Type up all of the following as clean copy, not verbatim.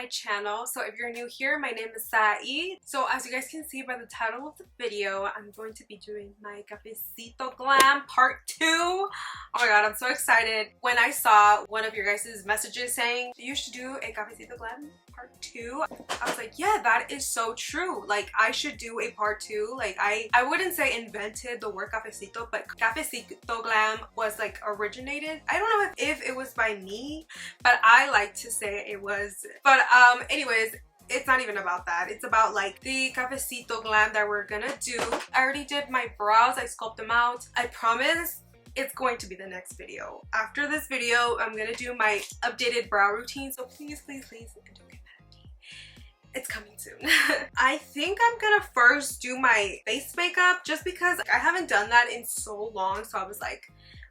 Channel. So if you're new here, my name is Sarahy. So as you guys can see by the title of the video, I'm going to be doing my CAFECITO GLAM part 2. Oh my god, I'm so excited. When I saw one of your guys' messages saying you should do a CAFECITO GLAM part 2, I was like, yeah, that is so true. Like, I should do a part 2. Like, I wouldn't say invented the word cafecito, but CAFECITO GLAM was like originated. I don't know if it was by me, but I like to say it was. But anyways, it's not even about that. It's about like the CAFECITO GLAM that we're gonna do. I already did my brows. I sculpted them out. I promise it's going to be the next video. After this video, I'm gonna do my updated brow routine. So please, please, please don't get mad at me. It's coming soon. I think I'm gonna first do my face makeup just because I haven't done that in so long. So I was like,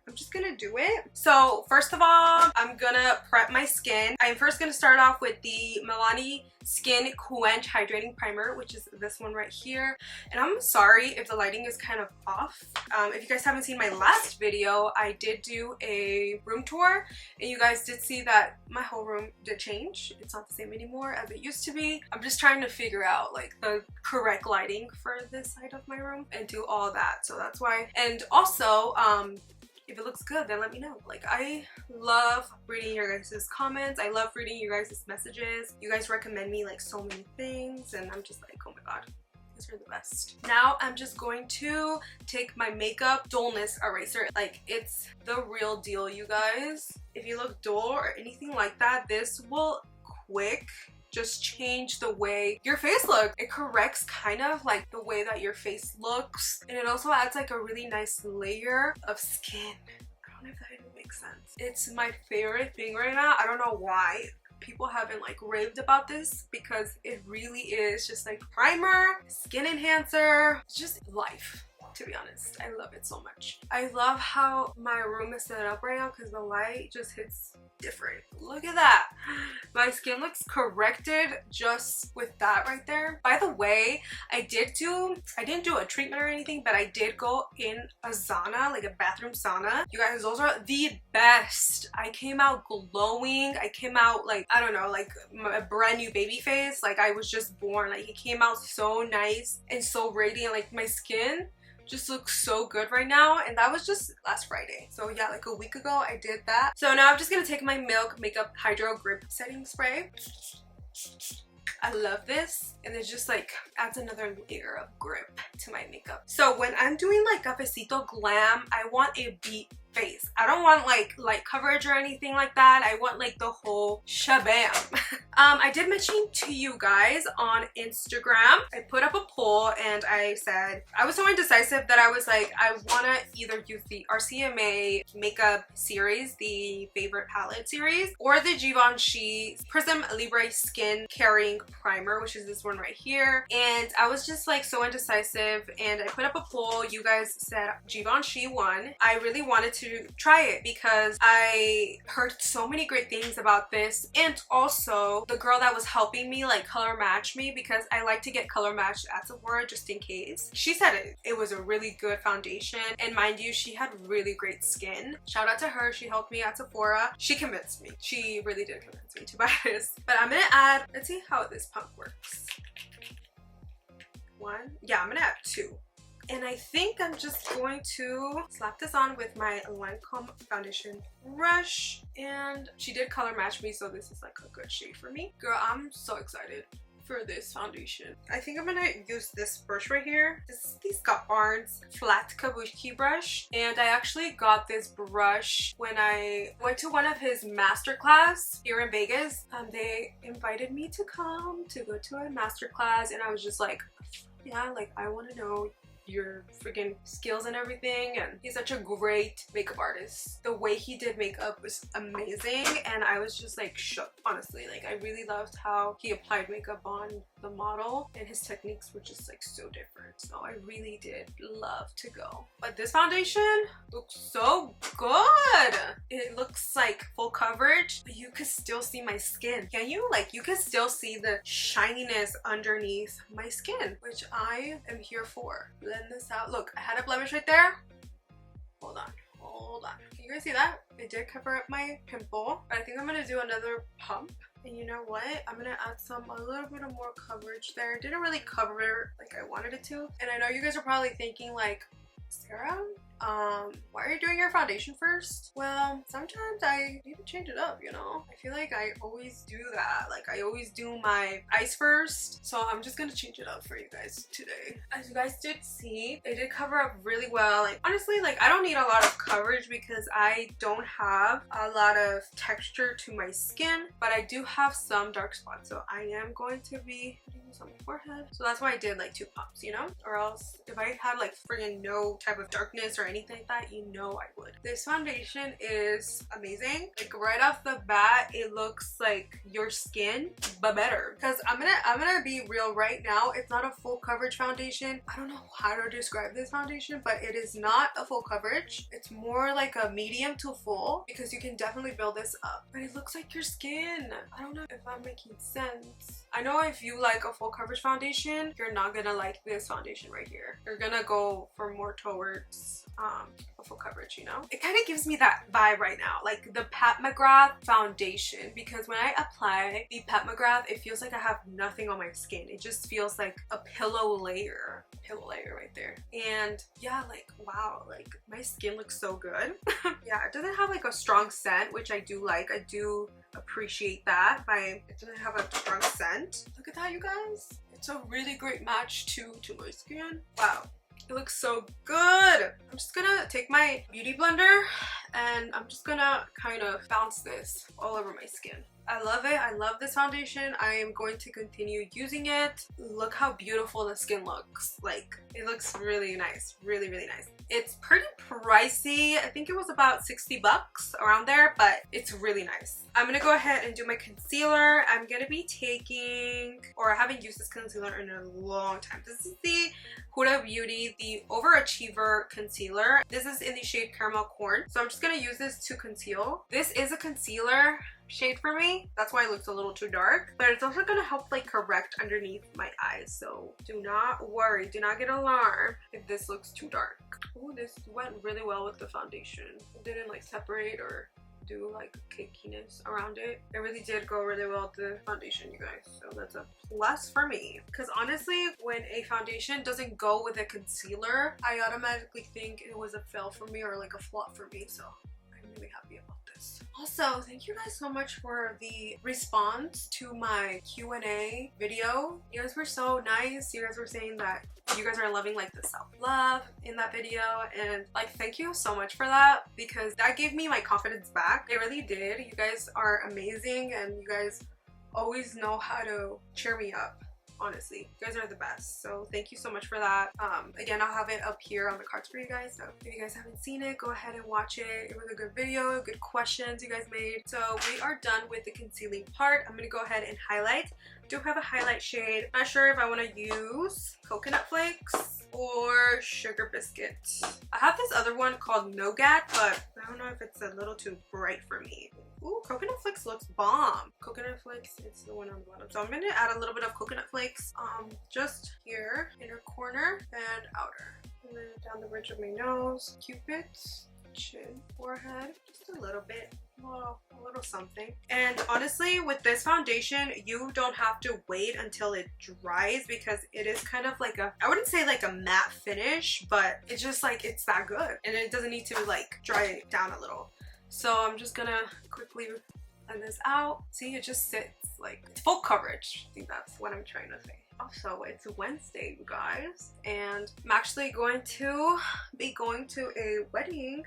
I'm just gonna do it. So first of all, I'm gonna prep my skin. I'm first gonna start off with the Milani Skin Quench Hydrating Primer, which is this one right here. And I'm sorry if the lighting is kind of off. If you guys haven't seen my last video, I did do a room tour, and you guys did see that my whole room did change. It's not the same anymore as it used to be. I'm just trying to figure out like the correct lighting for this side of my room and do all that. So that's why. And also, if it looks good, then let me know. Like, I love reading your guys' comments. I love reading your guys' messages. You guys recommend me like so many things, and I'm just like, oh my god, these are the best. Now I'm just going to take my makeup Dullness eraser. Like, it's the real deal, you guys. If you look dull or anything like that, this will just change the way your face looks. It corrects kind of like the way that your face looks, and it also adds like a really nice layer of skin. I don't know if that even makes sense. It's my favorite thing right now. I don't know why people haven't like raved about this, because it really is just like primer, skin enhancer. It's just life. To be honest, I love it so much. I love how my room is set up right now because the light just hits different. Look at that. My skin looks corrected just with that right there. By the way, I didn't do a treatment or anything, but I did go in a sauna, like a bathroom sauna. You guys, those are the best. I came out glowing. I came out like, I don't know, like a brand new baby face. Like I was just born. Like it came out so nice and so radiant. Like my skin just looks so good right now, and that was just last Friday. So yeah, like a week ago I did that. So now I'm just gonna take my Milk Makeup Hydro Grip Setting Spray. I love this, and it just like adds another layer of grip to my makeup. So when I'm doing like CAFECITO GLAM, I want a beat face. I don't want like light coverage or anything like that. I want like the whole shabam. I did mention to you guys on Instagram, I put up a poll and I said, I was so indecisive that I was like, I want to either use the RCMA makeup series, the favorite palette series, or the Givenchy Prism Libre Skin Caring Primer, which is this one right here. And I was just like so indecisive, and I put up a poll. You guys said Givenchy won. I really wanted to try it because I heard so many great things about this, and also the girl that was helping me like color match me, because I like to get color matched at Sephora just in case. She said it was a really good foundation, and mind you, she had really great skin. Shout out to her. She helped me at Sephora. She convinced me. She really did convince me to buy this. But I'm gonna add, let's see how this pump works. One. Yeah, I'm gonna add 2. And I think I'm just going to slap this on with my Lancome foundation brush. And she did color match me, so this is like a good shade for me. Girl, I'm so excited for this foundation. I think I'm gonna use this brush right here. This is the Scott Barnes flat Kabuki brush, and I actually got this brush when I went to one of his masterclass here in Vegas. They invited me to come to go to a masterclass, and I was just like, yeah, like I want to know your freaking skills and everything. And he's such a great makeup artist. The way he did makeup was amazing, and I was just like shook, honestly. Like, I really loved how he applied makeup on the model, and his techniques were just like so different. So I really did love to go. But this foundation looks so good. It looks like full coverage, but you could still see my skin. Can you? Like, you can still see the shininess underneath my skin, which I am here for. Blend this out. Look, I had a blemish right there. Hold on. Hold on. Can you guys see that? It did cover up my pimple, but I think I'm gonna do another pump. And you know what? I'm gonna add a little bit of more coverage there. It didn't really cover like I wanted it to. And I know you guys are probably thinking like, Sarah, why are you doing your foundation first? Well, sometimes I need to change it up, you know? I feel like I always do that. Like, I always do my eyes first. So I'm just gonna change it up for you guys today. As you guys did see, it did cover up really well. Like, honestly, like, I don't need a lot of coverage because I don't have a lot of texture to my skin, but I do have some dark spots. So I am going to be putting this on my forehead. So that's why I did like 2 pumps, you know? Or else if I had like friggin' no type of darkness or anything like that, you know I would. This foundation is amazing. Like, right off the bat, it looks like your skin, but better. Because I'm gonna be real right now. It's not a full coverage foundation. I don't know how to describe this foundation, but it is not a full coverage. It's more like a medium to full, because you can definitely build this up. But it looks like your skin. I don't know if I'm making sense. I know if you like a full coverage foundation, you're not gonna like this foundation right here. You're gonna go for more towards a full coverage, you know? It kind of gives me that vibe right now, like the Pat McGrath foundation, because when I apply the Pat McGrath, it feels like I have nothing on my skin. It just feels like a pillow layer right there. And yeah, like, wow, like my skin looks so good. Yeah, it doesn't have like a strong scent, which I do like. I do appreciate that. It doesn't have a strong scent. Look at that, you guys. It's a really great match to my skin. Wow. It looks so good. I'm just gonna take my beauty blender and I'm just gonna kind of bounce this all over my skin. I love it. I love this foundation. I am going to continue using it. Look how beautiful the skin looks. Like, it looks really nice. Really, really nice. It's pretty pricey. I think it was about 60 bucks around there, but it's really nice. I'm gonna go ahead and do my concealer. I'm gonna be taking, or I haven't used this concealer in a long time. This is the Huda Beauty, the Overachiever Concealer. This is in the shade Caramel Corn. So I'm just gonna use this to conceal. This is a concealer shade for me. That's why it looks a little too dark, but it's also gonna help like correct underneath my eyes. So do not worry, do not get alarmed if this looks too dark. Oh, this went really well with the foundation. It didn't like separate or do like cakiness around it. It really did go really well with the foundation, you guys. So that's a plus for me. Because honestly, when a foundation doesn't go with a concealer, I automatically think it was a fail for me or like a flop for me. So I'm really happy about this. Also, thank you guys so much for the response to my Q&A video. You guys were so nice. You guys were saying that you guys are loving like the self-love in that video, and like thank you so much for that, because that gave me my confidence back. It really did. You guys are amazing and you guys always know how to cheer me up. Honestly, you guys are the best, so thank you so much for that. Again, I'll have it up here on the cards for you guys, so if you guys haven't seen it, go ahead and watch it. It was a good video, good questions you guys made. So we are done with the concealing part. I'm gonna go ahead and highlight. I do have a highlight shade. Not sure if I want to use Coconut Flakes or Sugar Biscuit. I have this other one called Nougat, but I don't know if it's a little too bright for me. Ooh, Coconut Flakes looks bomb. Coconut Flakes, it's the one on the bottom. So I'm gonna add a little bit of Coconut Flakes just here, inner corner and outer. And then down the ridge of my nose, Cupid's, chin, forehead, just a little bit. A little something. And honestly, with this foundation, you don't have to wait until it dries, because it is kind of like a, I wouldn't say like a matte finish, but it's just like, it's that good. And it doesn't need to like dry it down a little. So I'm just gonna quickly blend this out. See, it just sits like, it's full coverage. I think that's what I'm trying to say. Also, it's Wednesday, you guys, and I'm actually going to be going to a wedding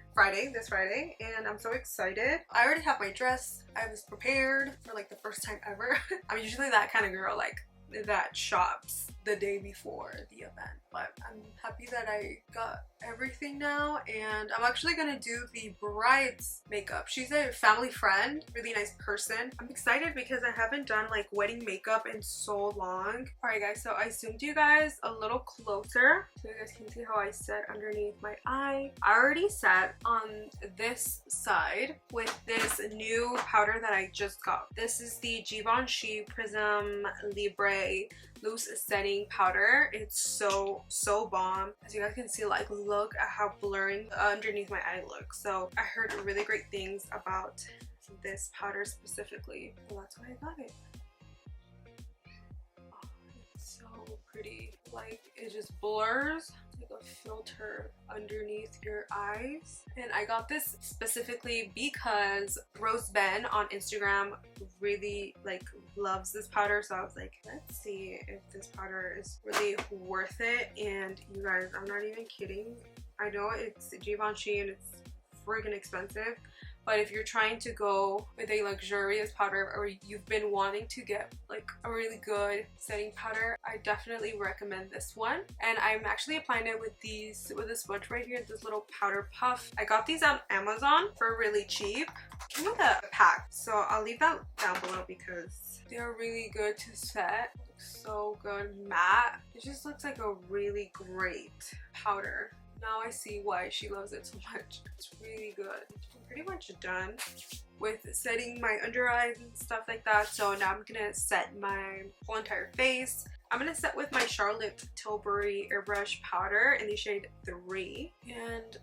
this Friday, and I'm so excited. I already have my dress. I was prepared for like the first time ever. I'm usually that kind of girl like that shops the day before the event, but I'm happy that I got everything now. And I'm actually gonna do the bride's makeup. She's a family friend, really nice person. I'm excited because I haven't done like wedding makeup in so long. Alright guys, so I zoomed you guys a little closer so you guys can see how I set underneath my eye. I already set on this side with this new powder that I just got. This is the Givenchy Prism Libre loose setting powder. It's so bomb. As you guys can see, like, look at how blurring underneath my eye looks. So I heard really great things about this powder specifically, so that's why I got it. Oh, it's so pretty. Like, it just blurs like a filter underneath your eyes. And I got this specifically because Rose Ben on Instagram really like loves this powder, so I was like, let's see if this powder is really worth it. And you guys, I'm not even kidding, I know it's Givenchy and it's freaking expensive, but if you're trying to go with a luxurious powder, or you've been wanting to get like a really good setting powder, I definitely recommend this one. And I'm actually applying it with a sponge right here, this little powder puff. I got these on Amazon for really cheap. Came with a pack, so I'll leave that down below because they are really good to set. Looks so good, matte. It just looks like a really great powder. Now I see why she loves it so much. It's really good. I'm pretty much done with setting my under eyes and stuff like that. So now I'm gonna set my whole entire face. I'm gonna set with my Charlotte Tilbury Airbrush powder in the shade 3. And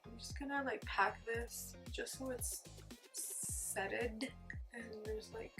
I'm just gonna like pack this just so it's setted and there's like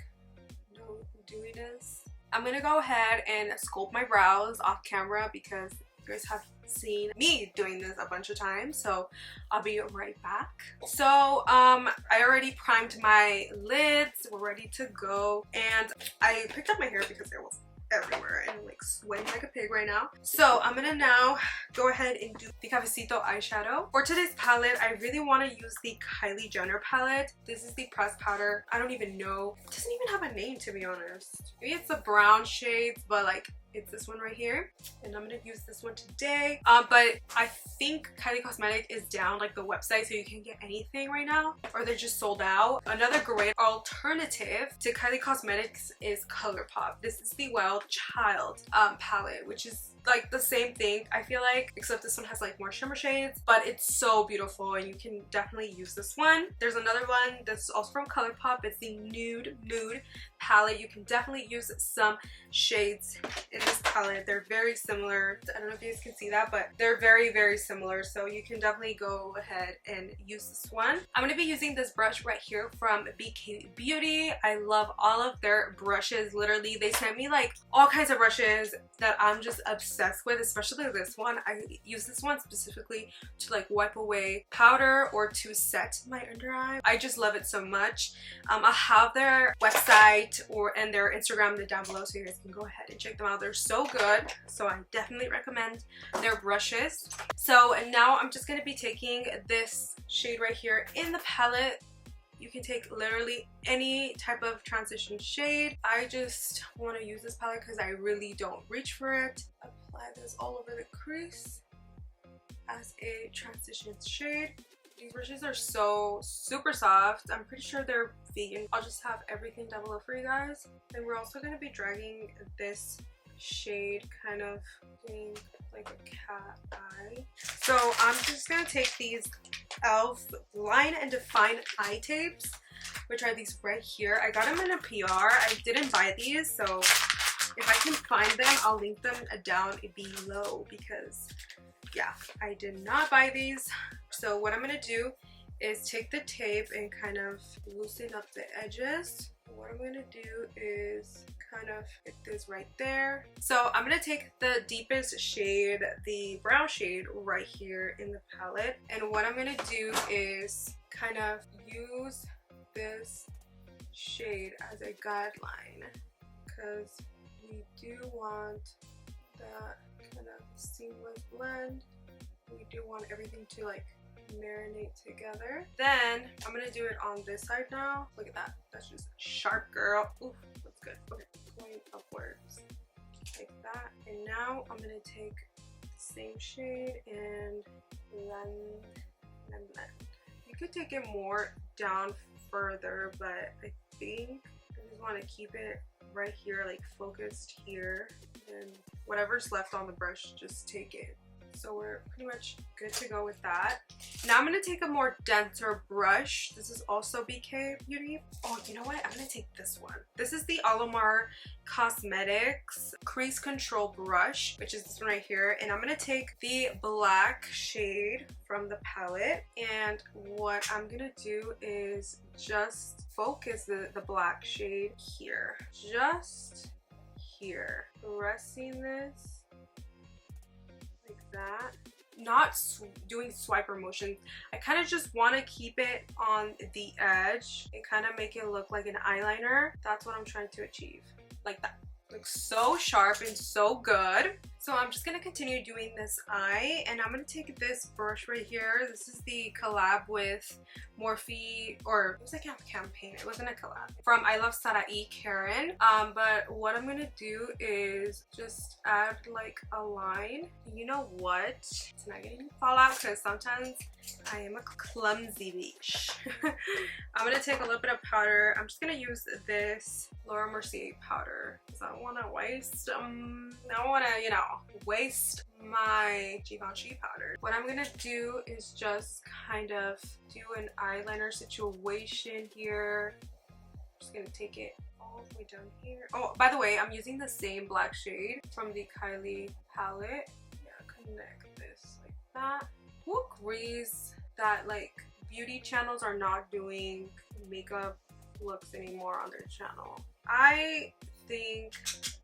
no dewiness. I'm gonna go ahead and sculpt my brows off camera because you guys have seen me doing this a bunch of times, so I'll be right back. So I already primed my lids, we're ready to go, and I picked up my hair because it was everywhere and like sweating like a pig right now. So I'm gonna now go ahead and do the Cafecito eyeshadow. For today's palette, I really want to use the Kylie Jenner palette. This is the pressed powder. I don't even know, it doesn't even have a name, to be honest. Maybe it's the brown shades, but like it's this one right here, and I'm gonna use this one today. But I think Kylie Cosmetics is down, like the website, so you can't get anything right now, or they're just sold out. Another great alternative to Kylie Cosmetics is Colourpop. This is the Wild Child palette, which is like the same thing, I feel like, except this one has like more shimmer shades, but it's so beautiful and you can definitely use this one. There's another one that's also from Colourpop. It's the Nude palette. You can definitely use some shades in this palette. They're very similar. I don't know if you guys can see that, but they're very similar, so you can definitely go ahead and use this one. I'm going to be using this brush right here from BK Beauty. I love all of their brushes. Literally, they sent me like all kinds of brushes that I'm just obsessed with, especially this one. I use this one specifically to like wipe away powder or to set my under eye. I just love it so much. I'll have their website and their Instagram down below, so you guys can go ahead and check them out. They're so good, so I definitely recommend their brushes. So now I'm just going to be taking this shade right here in the palette. You can take literally any type of transition shade. I just want to use this palette because I really don't reach for it. Apply this all over the crease as a transition shade. These brushes are so super soft. I'm pretty sure they're vegan. I'll just have everything down below for you guys. And we're also going to be dragging this shade, kind of doing like a cat eye. So I'm just going to take these e.l.f. Line and Define eye tapes, which are these right here. I got them in a PR. I didn't buy these, so if I can find them, I'll link them down below because yeah, I did not buy these. So what I'm going to do is take the tape and kind of loosen up the edges. What I'm going to do is kind of hit this right there. So I'm going to take the deepest shade, the brown shade right here in the palette, and what I'm going to do is kind of use this shade as a guideline because we do want that kind of seamless blend. We do want everything to like marinate together. Then I'm gonna do it on this side now. Look at that. That's just sharp, girl. Ooh, that's good. Okay, going upwards. like that. And now I'm gonna take the same shade and blend. You could take it more down further, but I think I just want to keep it right here, like focused here, and whatever's left on the brush, just take it. So we're pretty much good to go with that. Now I'm going to take a more denser brush. This is also BK Beauty. Oh, you know what? I'm going to take this one. This is the Alamar Cosmetics Crease Control Brush, which is this one right here. And I'm going to take the black shade from the palette. And what I'm going to do is just focus the black shade here. Just here. Pressing this. That, not doing swiper motions. I kind of just want to keep it on the edge and kind of make it look like an eyeliner. That's what I'm trying to achieve, like that. Looks so sharp and so good. So I'm just gonna continue doing this eye, and I'm gonna take this brush right here. This is the collab with Morphe, or it was like a campaign, it wasn't a collab, from I Love Sarahy Karen. But what I'm gonna do is just add like a line. You know what? It's not gonna fall out because sometimes I am a clumsy bitch. I'm gonna take a little bit of powder. I'm just gonna use this Laura Mercier powder because I don't want to waste I don't want to, you know, waste my Givenchy powder. What I'm gonna do is just kind of do an eyeliner situation here. I'm just gonna take it all the way down here. Oh, by the way, I'm using the same black shade from the Kylie palette. Yeah, connect this like that. Who agrees that like beauty channels are not doing makeup looks anymore on their channel? I think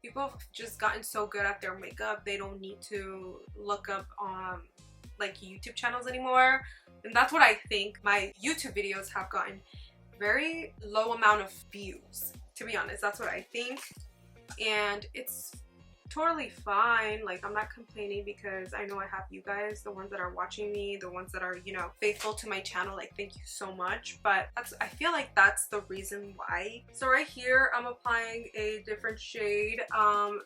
people have just gotten so good at their makeup, they don't need to look up like YouTube channels anymore. And that's what I think. My YouTube videos have gotten very low amount of views, to be honest. That's what I think, and it's totally fine. Like, I'm not complaining because I know I have you guys, the ones that are watching me, the ones that are, you know, faithful to my channel. Like, thank you so much. But I feel like that's the reason why. So right here I'm applying a different shade.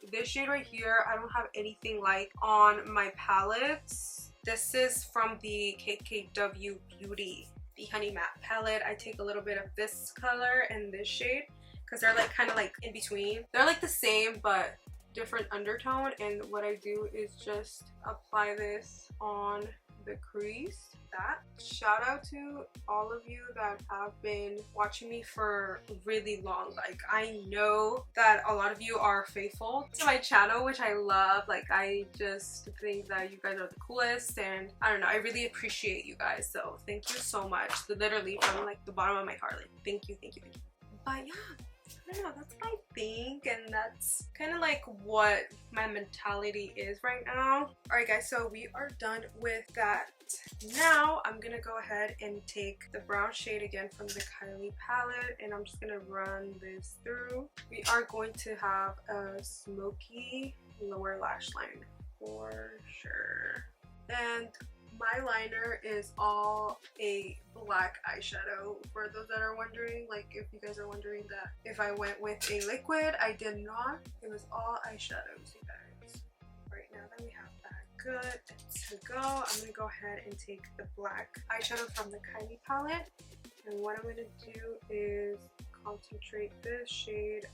This shade right here I don't have anything like on my palettes. This is from the KKW Beauty, the Honey Matte palette. I take a little bit of this color and this shade because they're like kind of like in between. They're like the same but different undertone, and what I do is just apply this on the crease. That, shout out to all of you that have been watching me for really long. Like, I know that a lot of you are faithful to my channel, which I love. Like, I just think that you guys are the coolest, and I don't know, I really appreciate you guys. So thank you so much, literally from like the bottom of my heart. Like, thank you, thank you, thank you. But yeah, I don't know, that's what I think, and that's kind of like what my mentality is right now. Alright guys, so we are done with that. Now I'm gonna go ahead and take the brown shade again from the Kylie palette, and I'm just gonna run this through. We are going to have a smoky lower lash line for sure. And my liner is all a black eyeshadow, for those that are wondering. Like, if you guys are wondering that if I went with a liquid, I did not. It was all eyeshadows, you guys. Right now that we have that good to go, I'm gonna go ahead and take the black eyeshadow from the Kylie palette, and what I'm gonna do is concentrate this shade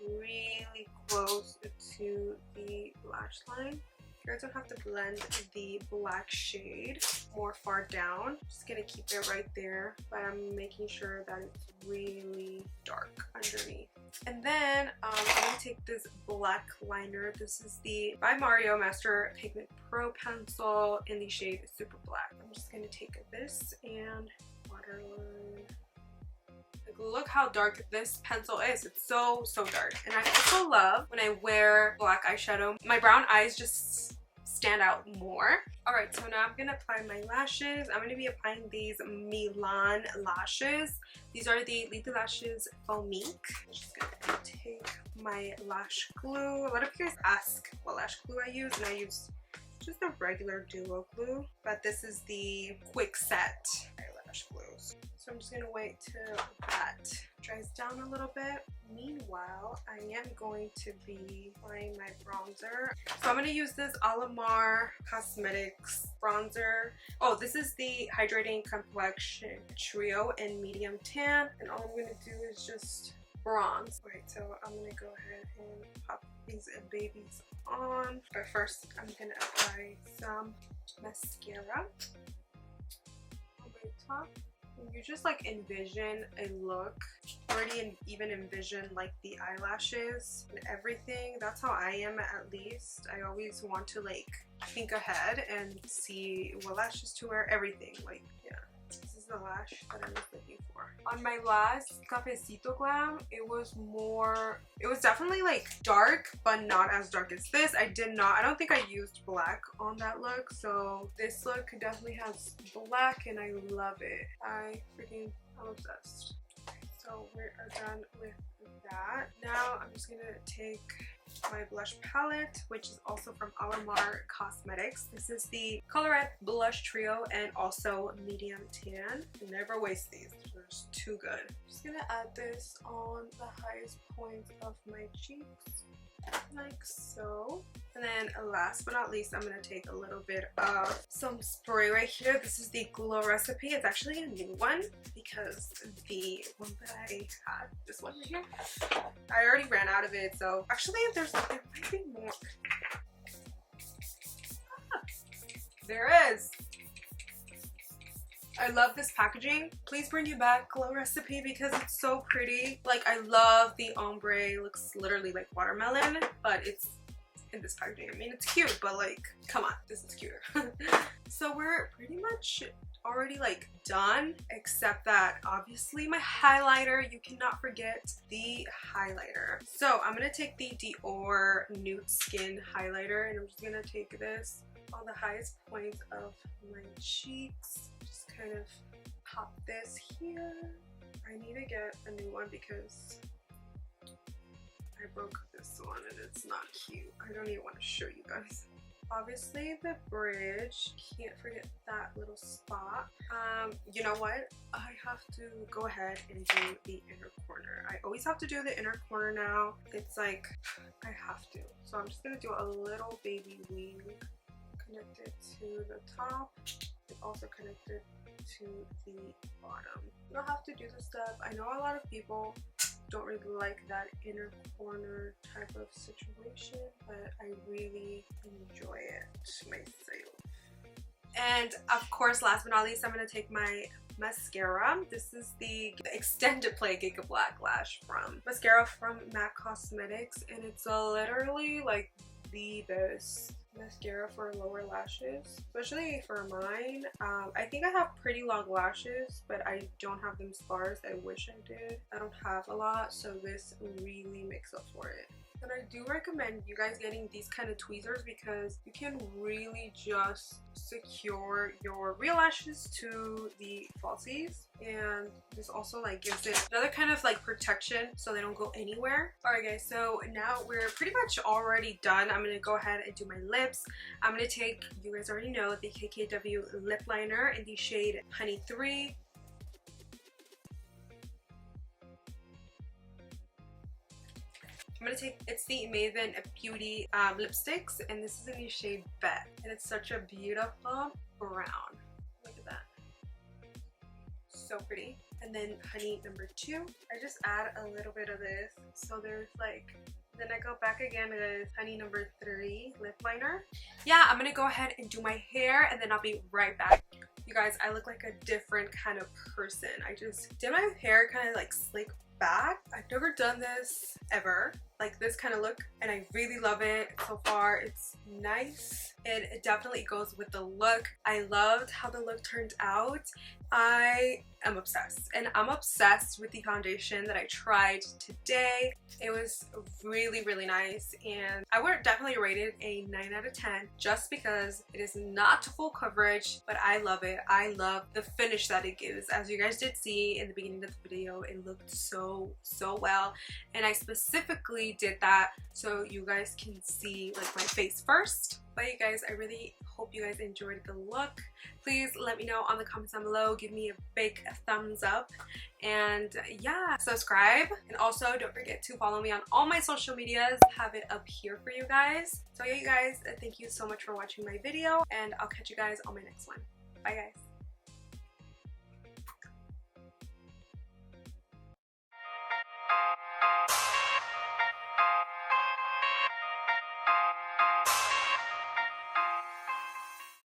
really close to the lash line. You guys don't have to blend the black shade more far down. I'm just gonna keep it right there, but I'm making sure that it's really dark underneath. And then I'm gonna take this black liner. This is the by Mario Master Pigment Pro pencil in the shade Super Black. I'm just gonna take this and waterline. Like, look how dark this pencil is. It's so dark. And I also love when I wear black eyeshadow, my brown eyes just stand out more. Alright, so now I'm gonna apply my lashes. I'm gonna be applying these Milan lashes. These are the Libre Lashes Foamique. I'm just gonna take my lash glue. A lot of you guys ask what lash glue I use, and I use just a regular duo glue, but this is the quick set eyelash glues. So I'm just gonna wait till that dries down a little bit. Meanwhile, I am going to be applying my bronzer. So I'm going to use this Alamar Cosmetics bronzer. Oh, this is the Hydrating Complexion Trio in Medium Tan. And all I'm going to do is just bronze. Alright, so I'm going to go ahead and pop these babies on. But first, I'm going to apply some mascara on my top. You just like envision a look, already even envision like the eyelashes and everything. That's how I am, at least. I always want to like think ahead and see what lashes to wear, everything. Like, yeah, this is the lash that I was looking for. On my last CAFECITO GLAM, it was definitely like dark, but not as dark as this. I don't think I used black on that look, so this look definitely has black and I love it. I'm obsessed. So we are done with that. Now I'm just gonna take my blush palette, which is also from Alamar Cosmetics. This is the Colourpop Blush Trio and also Medium Tan. Never waste these, they're just too good. I'm just gonna add this on the highest point of my cheeks, like so. And then last but not least, I'm going to take a little bit of some spray right here. This is the Glow Recipe. It's actually a new one because the one that I had, this one right here, I already ran out of it. So actually there might be more. There is. I love this packaging. Please bring it back, Glow Recipe, because it's so pretty. Like, I love the ombre. It looks literally like watermelon, but it's in this packaging. I mean, it's cute, but like, come on, this is cuter. So we're pretty much already like done, except that obviously my highlighter, you cannot forget the highlighter. So I'm gonna take the Dior Newt Skin highlighter, and I'm just gonna take this on the highest point of my cheeks. Just kind of pop this here. I need to get a new one because I broke this one and it's not cute. I don't even want to show you guys. Obviously the bridge, can't forget that little spot. You know what? I have to go ahead and do the inner corner. I always have to do the inner corner now. It's like, I have to. So I'm just gonna do a little baby wing connected to the top and also connected to the bottom. You don't have to do this step. I know a lot of people don't really like that inner corner type of situation, but I really enjoy it myself. And of course, last but not least, I'm going to take my mascara. This is the Extended Play Giga Black Lash from mascara from MAC Cosmetics, and it's literally like the best mascara for lower lashes, especially for mine. I think I have pretty long lashes, but I don't have them sparse. I wish I did. I don't have a lot, so this really makes up for it. And I do recommend you guys getting these kind of tweezers because you can really just secure your real lashes to the falsies, and this also like gives it another kind of like protection so they don't go anywhere. Alright guys, so now we're pretty much already done. I'm gonna go ahead and do my lips. I'm gonna take, you guys already know, the KKW lip liner in the shade Honey 3. I'm gonna take, it's the Maven Beauty lipsticks, and this is in the shade Bet, and it's such a beautiful brown. Look at that, so pretty. And then Honey number 2, I just add a little bit of this, so there's like, then I go back again with Honey number 3 lip liner. Yeah, I'm gonna go ahead and do my hair, and then I'll be right back. You guys, I look like a different kind of person. I just did my hair kind of like slick back. I've never done this ever, like this kind of look, and I really love it so far. It's nice and it definitely goes with the look. I loved how the look turned out. I am obsessed, and I'm obsessed with the foundation that I tried today. It was really, really nice, and I would definitely rate it a 9 out of 10 just because it is not full coverage, but I love it. I love the finish that it gives. As you guys did see in the beginning of the video, it looked so so well, and I specifically did that so you guys can see like my face first. But you guys, I really hope you guys enjoyed the look. Please let me know on the comments down below. Give me a big thumbs up, and yeah, subscribe, and also don't forget to follow me on all my social medias. Have it up here for you guys. So yeah, you guys, thank you so much for watching my video, and I'll catch you guys on my next one. Bye guys.